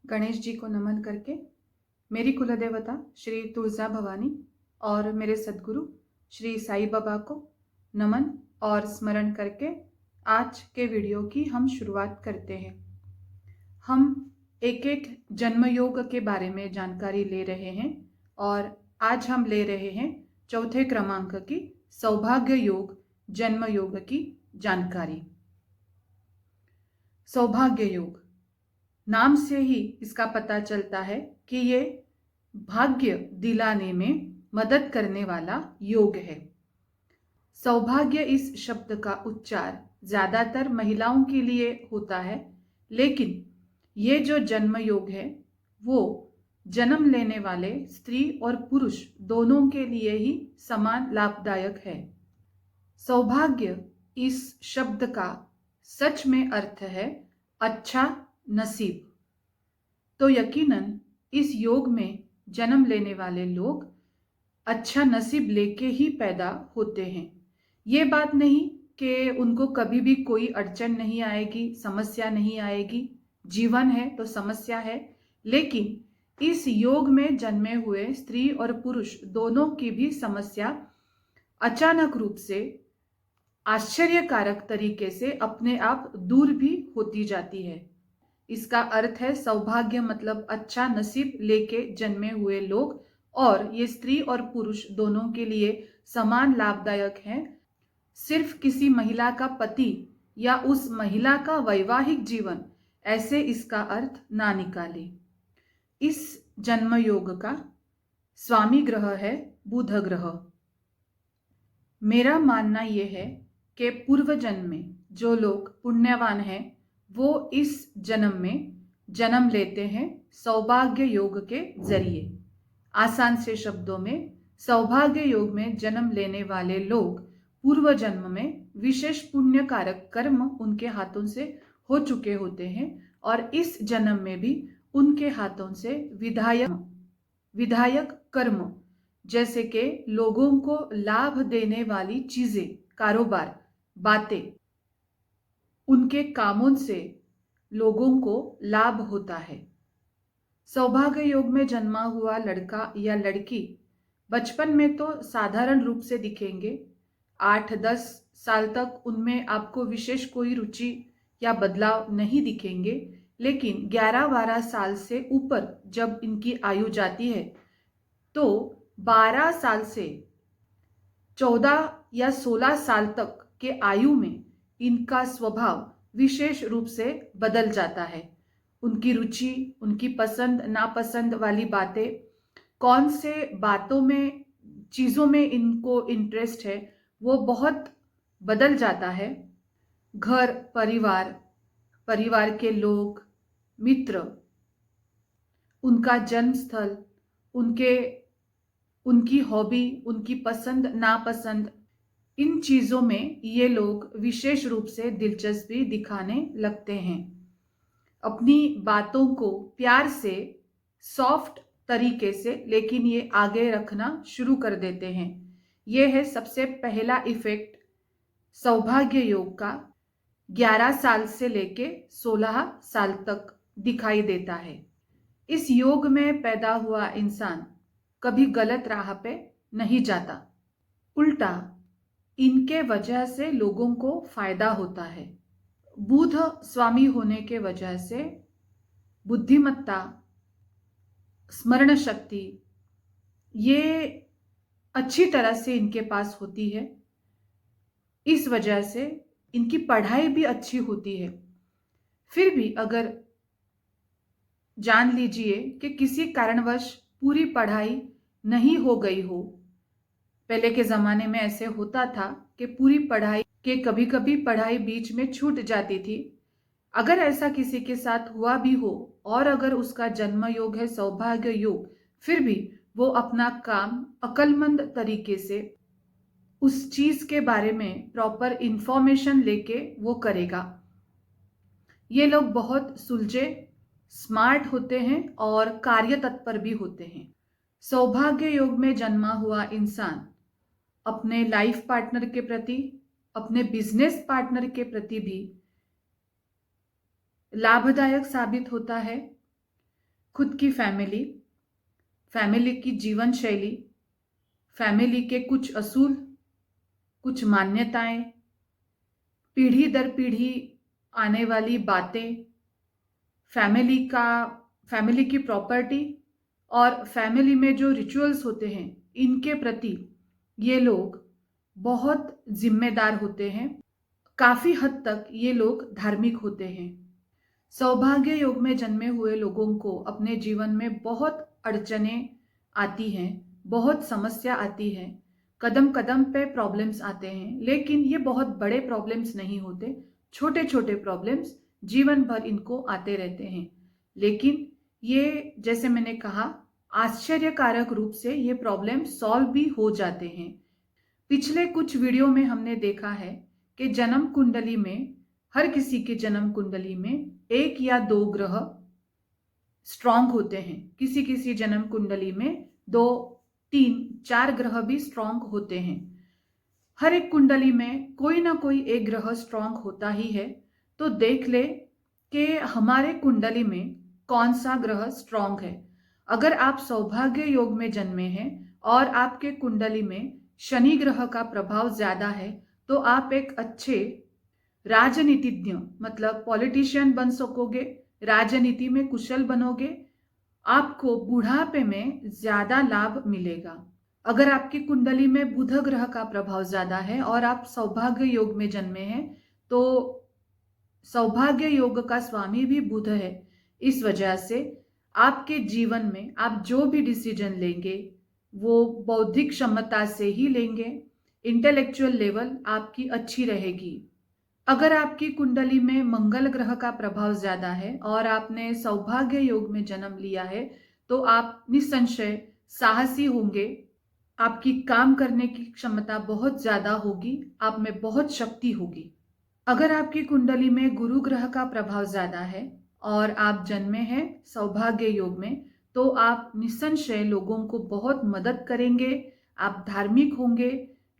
गणेश जी को नमन करके मेरी कुलदेवता श्री तुलसा भवानी और मेरे सद्गुरु श्री साईं बाबा को नमन और स्मरण करके आज के वीडियो की हम शुरुआत करते हैं। हम एक एक जन्म योग के बारे में जानकारी ले रहे हैं और आज हम ले रहे हैं चौथे क्रमांक की सौभाग्य योग जन्म योग की जानकारी। सौभाग्य योग नाम से ही इसका पता चलता है कि ये भाग्य दिलाने में मदद करने वाला योग है। सौभाग्य इस शब्द का उच्चार ज्यादातर महिलाओं के लिए होता है, लेकिन ये जो जन्म योग है वो जन्म लेने वाले स्त्री और पुरुष दोनों के लिए ही समान लाभदायक है। सौभाग्य इस शब्द का सच में अर्थ है अच्छा नसीब। तो यकीनन इस योग में जन्म लेने वाले लोग अच्छा नसीब लेके ही पैदा होते हैं। ये बात नहीं कि उनको कभी भी कोई अड़चन नहीं आएगी, समस्या नहीं आएगी। जीवन है तो समस्या है, लेकिन इस योग में जन्मे हुए स्त्री और पुरुष दोनों की भी समस्या अचानक रूप से आश्चर्यकारक तरीके से अपने आप दूर भी होती जाती है। इसका अर्थ है सौभाग्य मतलब अच्छा नसीब लेके जन्मे हुए लोग, और ये स्त्री और पुरुष दोनों के लिए समान लाभदायक है। सिर्फ किसी महिला का पति या उस महिला का वैवाहिक जीवन, ऐसे इसका अर्थ ना निकाले। इस जन्म योग का स्वामी ग्रह है बुध ग्रह। मेरा मानना यह है कि पूर्व जन्म में जो लोग पुण्यवान हैं वो इस जन्म में जन्म लेते हैं सौभाग्य योग के जरिए। आसान से शब्दों में, सौभाग्य योग में जन्म लेने वाले लोग पूर्व जन्म में विशेष पुण्य कारक कर्म उनके हाथों से हो चुके होते हैं और इस जन्म में भी उनके हाथों से विधायक कर्म, जैसे कि लोगों को लाभ देने वाली चीजें, कारोबार, बातें, उनके कामों से लोगों को लाभ होता है। सौभाग्य योग में जन्मा हुआ लड़का या लड़की बचपन में तो साधारण रूप से दिखेंगे। 8-10 साल तक उनमें आपको विशेष कोई रुचि या बदलाव नहीं दिखेंगे, लेकिन 11-12 साल से ऊपर जब इनकी आयु जाती है तो 12 साल से 14 या 16 साल तक के आयु में इनका स्वभाव विशेष रूप से बदल जाता है। उनकी रुचि, उनकी पसंद नापसंद वाली बातें, कौन से बातों में, चीज़ों में इनको इंटरेस्ट है, वो बहुत बदल जाता है। घर परिवार, परिवार के लोग, मित्र, उनका जन्म स्थल, उनकी हॉबी, उनकी पसंद नापसंद, इन चीज़ों में ये लोग विशेष रूप से दिलचस्पी दिखाने लगते हैं। अपनी बातों को प्यार से, सॉफ्ट तरीके से, लेकिन ये आगे रखना शुरू कर देते हैं। ये है सबसे पहला इफेक्ट सौभाग्य योग का। 11 साल से लेके 16 साल तक दिखाई देता है। इस योग में पैदा हुआ इंसान कभी गलत राह पे नहीं जाता, उल्टा इनके वजह से लोगों को फायदा होता है। बुध स्वामी होने के वजह से बुद्धिमत्ता, स्मरण शक्ति ये अच्छी तरह से इनके पास होती है। इस वजह से इनकी पढ़ाई भी अच्छी होती है। फिर भी अगर जान लीजिए कि किसी कारणवश पूरी पढ़ाई नहीं हो गई हो, पहले के ज़माने में ऐसे होता था कि पूरी पढ़ाई के कभी कभी पढ़ाई बीच में छूट जाती थी। अगर ऐसा किसी के साथ हुआ भी हो और अगर उसका जन्म योग है सौभाग्य योग, फिर भी वो अपना काम अक्लमंद तरीके से उस चीज के बारे में प्रॉपर इंफॉर्मेशन लेके वो करेगा। ये लोग बहुत सुलझे, स्मार्ट होते हैं और कार्य तत्पर भी होते हैं। सौभाग्य योग में जन्मा हुआ इंसान अपने लाइफ पार्टनर के प्रति, अपने बिजनेस पार्टनर के प्रति भी लाभदायक साबित होता है। खुद की फैमिली, फैमिली की जीवन शैली, फैमिली के कुछ असूल, कुछ मान्यताएं, पीढ़ी दर पीढ़ी आने वाली बातें, फैमिली का फैमिली की प्रॉपर्टी और फैमिली में जो रिचुअल्स होते हैं, इनके प्रति ये लोग बहुत जिम्मेदार होते हैं। काफी हद तक ये लोग धार्मिक होते हैं। सौभाग्य योग में जन्मे हुए लोगों को अपने जीवन में बहुत अड़चनें आती हैं, बहुत समस्या आती है, कदम कदम पे प्रॉब्लम्स आते हैं, लेकिन ये बहुत बड़े प्रॉब्लम्स नहीं होते, छोटे छोटे प्रॉब्लम्स जीवन भर इनको आते रहते हैं। लेकिन ये, जैसे मैंने कहा, आश्चर्यकारक रूप से ये प्रॉब्लम सॉल्व भी हो जाते हैं। पिछले कुछ वीडियो में हमने देखा है कि जन्म कुंडली में, हर किसी के जन्म कुंडली में 1 या 2 ग्रह स्ट्रांग होते हैं। किसी किसी जन्म कुंडली में 2, 3, 4 ग्रह भी स्ट्रांग होते हैं। हर एक कुंडली में कोई ना कोई एक ग्रह स्ट्रांग होता ही है। तो देख ले कि हमारे कुंडली में कौन सा ग्रह स्ट्रांग है। अगर आप सौभाग्य योग में जन्मे हैं और आपके कुंडली में शनि ग्रह का प्रभाव ज्यादा है, तो आप एक अच्छे राजनीतिज्ञ, मतलब पॉलिटिशियन बन सकोगे, राजनीति में कुशल बनोगे, आपको बुढ़ापे में ज्यादा लाभ मिलेगा। अगर आपकी कुंडली में बुध ग्रह का प्रभाव ज्यादा है और आप सौभाग्य योग में जन्मे हैं, तो सौभाग्य योग का स्वामी भी बुध है। इस वजह से आपके जीवन में आप जो भी डिसीजन लेंगे वो बौद्धिक क्षमता से ही लेंगे, इंटेलेक्चुअल लेवल आपकी अच्छी रहेगी। अगर आपकी कुंडली में मंगल ग्रह का प्रभाव ज्यादा है और आपने सौभाग्य योग में जन्म लिया है, तो आप निसंशय साहसी होंगे, आपकी काम करने की क्षमता बहुत ज्यादा होगी, आप में बहुत शक्ति होगी। अगर आपकी कुंडली में गुरु ग्रह का प्रभाव ज्यादा है और आप जन्मे हैं सौभाग्य योग में, तो आप निसंशय लोगों को बहुत मदद करेंगे, आप धार्मिक होंगे,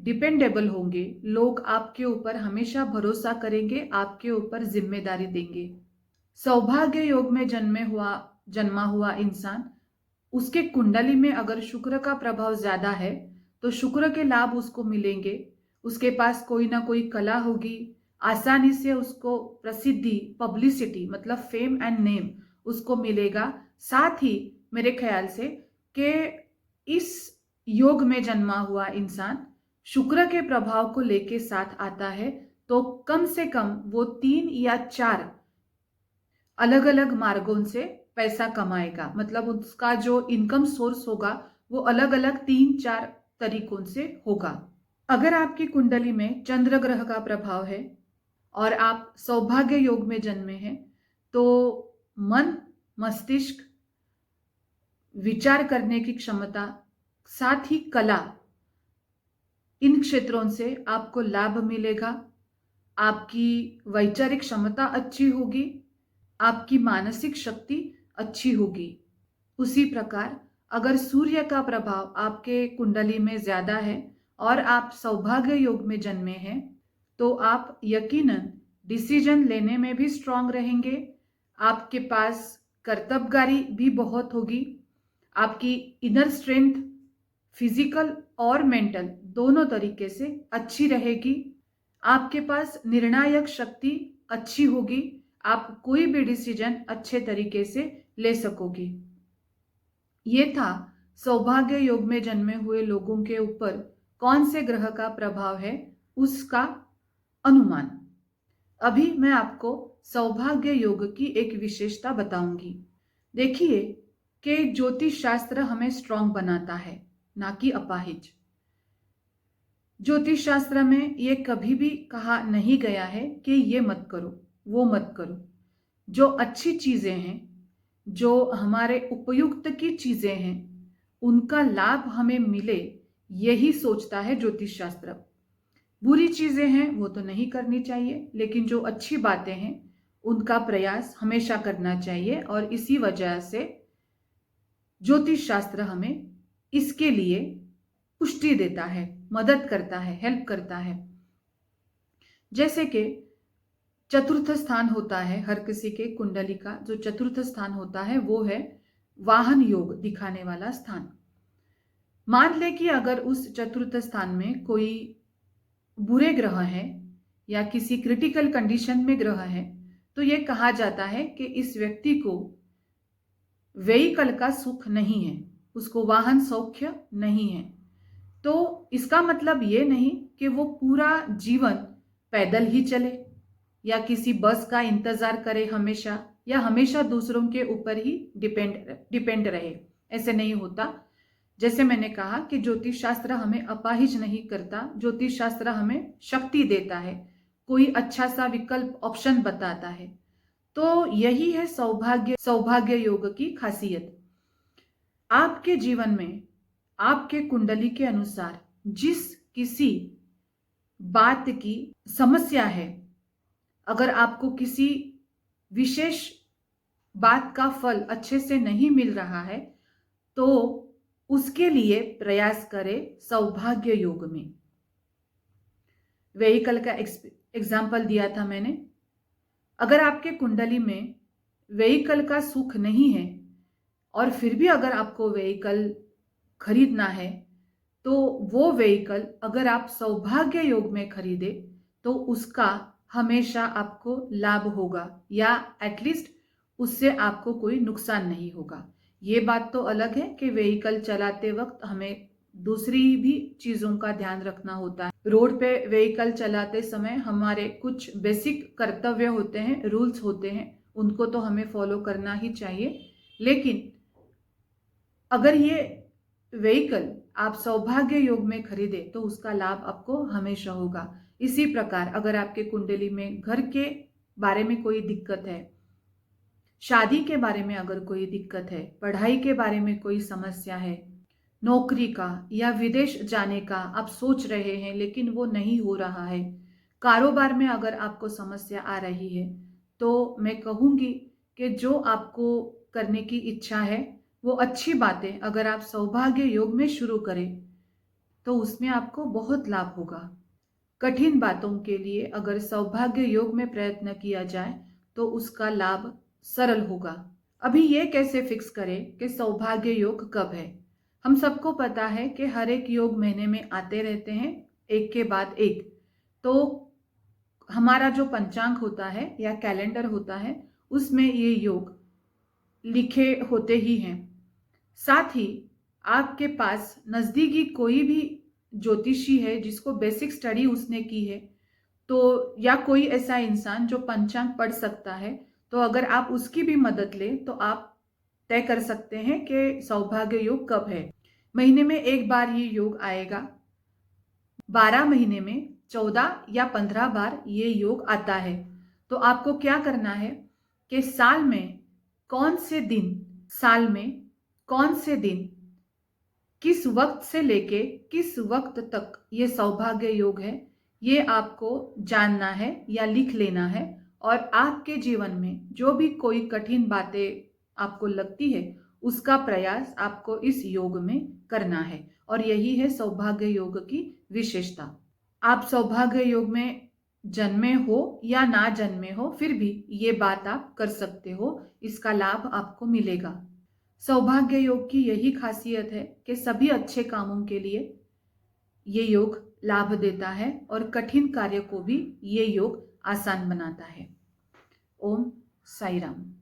डिपेंडेबल होंगे, लोग आपके ऊपर हमेशा भरोसा करेंगे, आपके ऊपर जिम्मेदारी देंगे। सौभाग्य योग में जन्मा हुआ इंसान, उसके कुंडली में अगर शुक्र का प्रभाव ज्यादा है, तो शुक्र के लाभ उसको मिलेंगे। उसके पास कोई ना कोई कला होगी, आसानी से उसको प्रसिद्धि, पब्लिसिटी, मतलब फेम एंड नेम उसको मिलेगा। साथ ही मेरे ख्याल से कि इस योग में जन्मा हुआ इंसान शुक्र के प्रभाव को लेके साथ आता है, तो कम से कम वो 3 या 4 अलग अलग मार्गों से पैसा कमाएगा। मतलब उसका जो इनकम सोर्स होगा वो अलग अलग 3-4 तरीकों से होगा। अगर आपकी कुंडली में चंद्र ग्रह का प्रभाव है और आप सौभाग्य योग में जन्मे हैं, तो मन, मस्तिष्क, विचार करने की क्षमता, साथ ही कला, इन क्षेत्रों से आपको लाभ मिलेगा। आपकी वैचारिक क्षमता अच्छी होगी, आपकी मानसिक शक्ति अच्छी होगी। उसी प्रकार अगर सूर्य का प्रभाव आपके कुंडली में ज्यादा है और आप सौभाग्य योग में जन्मे हैं, तो आप यकीनन डिसीजन लेने में भी स्ट्रांग रहेंगे, आपके पास कर्तव्यगारी भी बहुत होगी, आपकी इनर स्ट्रेंथ फिजिकल और मेंटल दोनों तरीके से अच्छी रहेगी, आपके पास निर्णायक शक्ति अच्छी होगी, आप कोई भी डिसीजन अच्छे तरीके से ले सकोगे। ये था सौभाग्य योग में जन्मे हुए लोगों के ऊपर कौन से ग्रह का प्रभाव है उसका अनुमान। अभी मैं आपको सौभाग्य योग की एक विशेषता बताऊंगी। देखिए कि ज्योतिष शास्त्र हमें स्ट्रांग बनाता है, ना कि अपाहिज। ज्योतिष शास्त्र में ये कभी भी कहा नहीं गया है कि ये मत करो, वो मत करो। जो अच्छी चीजें हैं, जो हमारे उपयुक्त की चीजें हैं, उनका लाभ हमें मिले, यही सोचता है ज्योतिष शास्त्र। बुरी चीजें हैं वो तो नहीं करनी चाहिए, लेकिन जो अच्छी बातें हैं उनका प्रयास हमेशा करना चाहिए। और इसी वजह से ज्योतिष शास्त्र हमें इसके लिए पुष्टि देता है, मदद करता है, हेल्प करता है। जैसे कि चतुर्थ स्थान होता है हर किसी के कुंडली का, जो चतुर्थ स्थान होता है वो है वाहन योग दिखाने वाला स्थान। मान ले कि अगर उस चतुर्थ स्थान में कोई बुरे ग्रह है या किसी क्रिटिकल कंडीशन में ग्रह है, तो यह कहा जाता है कि इस व्यक्ति को व्हीकल का सुख नहीं है, उसको वाहन सौख्य नहीं है। तो इसका मतलब ये नहीं कि वो पूरा जीवन पैदल ही चले या किसी बस का इंतजार करे हमेशा, या हमेशा दूसरों के ऊपर ही डिपेंड रहे। ऐसे नहीं होता। जैसे मैंने कहा कि ज्योतिष शास्त्र हमें अपाहिज नहीं करता, ज्योतिष शास्त्र हमें शक्ति देता है, कोई अच्छा सा विकल्प ऑप्शन बताता है। तो यही है सौभाग्य योग की खासियत। आपके जीवन में आपके कुंडली के अनुसार जिस किसी बात की समस्या है, अगर आपको किसी विशेष बात का फल अच्छे से नहीं मिल रहा है, तो उसके लिए प्रयास करें सौभाग्य योग में। व्हीकल का एग्जाम्पल दिया था मैंने। अगर आपके कुंडली में व्हीकल का सुख नहीं है और फिर भी अगर आपको व्हीकल खरीदना है, तो वो व्हीकल अगर आप सौभाग्य योग में खरीदे तो उसका हमेशा आपको लाभ होगा, या एटलीस्ट उससे आपको कोई नुकसान नहीं होगा। ये बात तो अलग है कि व्हीकल चलाते वक्त हमें दूसरी भी चीजों का ध्यान रखना होता है। रोड पे व्हीकल चलाते समय हमारे कुछ बेसिक कर्तव्य होते हैं, रूल्स होते हैं, उनको तो हमें फॉलो करना ही चाहिए। लेकिन अगर ये व्हीकल आप सौभाग्य योग में खरीदे तो उसका लाभ आपको हमेशा होगा। इसी प्रकार अगर आपके कुंडली में घर के बारे में कोई दिक्कत है, शादी के बारे में अगर कोई दिक्कत है, पढ़ाई के बारे में कोई समस्या है, नौकरी का या विदेश जाने का आप सोच रहे हैं लेकिन वो नहीं हो रहा है, कारोबार में अगर आपको समस्या आ रही है, तो मैं कहूँगी कि जो आपको करने की इच्छा है वो अच्छी बातें अगर आप सौभाग्य योग में शुरू करें तो उसमें आपको बहुत लाभ होगा। कठिन बातों के लिए अगर सौभाग्य योग में प्रयत्न किया जाए तो उसका लाभ सरल होगा। अभी ये कैसे फिक्स करें कि सौभाग्य योग कब है? हम सबको पता है कि हर एक योग महीने में आते रहते हैं, एक के बाद एक। तो हमारा जो पंचांग होता है या कैलेंडर होता है उसमें ये योग लिखे होते ही हैं। साथ ही आपके पास नजदीकी कोई भी ज्योतिषी है जिसको बेसिक स्टडी उसने की है, तो या कोई ऐसा इंसान जो पंचांग पढ़ सकता है, तो अगर आप उसकी भी मदद लें तो आप तय कर सकते हैं कि सौभाग्य योग कब है। महीने में एक बार ये योग आएगा, 12 महीने में 14 या 15 बार ये योग आता है। तो आपको क्या करना है कि साल में कौन से दिन किस वक्त से लेके किस वक्त तक ये सौभाग्य योग है, ये आपको जानना है या लिख लेना है। और आपके जीवन में जो भी कोई कठिन बातें आपको लगती है उसका प्रयास आपको इस योग में करना है। और यही है सौभाग्य योग की विशेषता। आप सौभाग्य योग में जन्मे हो या ना जन्मे हो, फिर भी ये बात आप कर सकते हो, इसका लाभ आपको मिलेगा। सौभाग्य योग की यही खासियत है कि सभी अच्छे कामों के लिए ये योग लाभ देता है और कठिन कार्य को भी ये योग आसान बनाता है। ओम साई राम।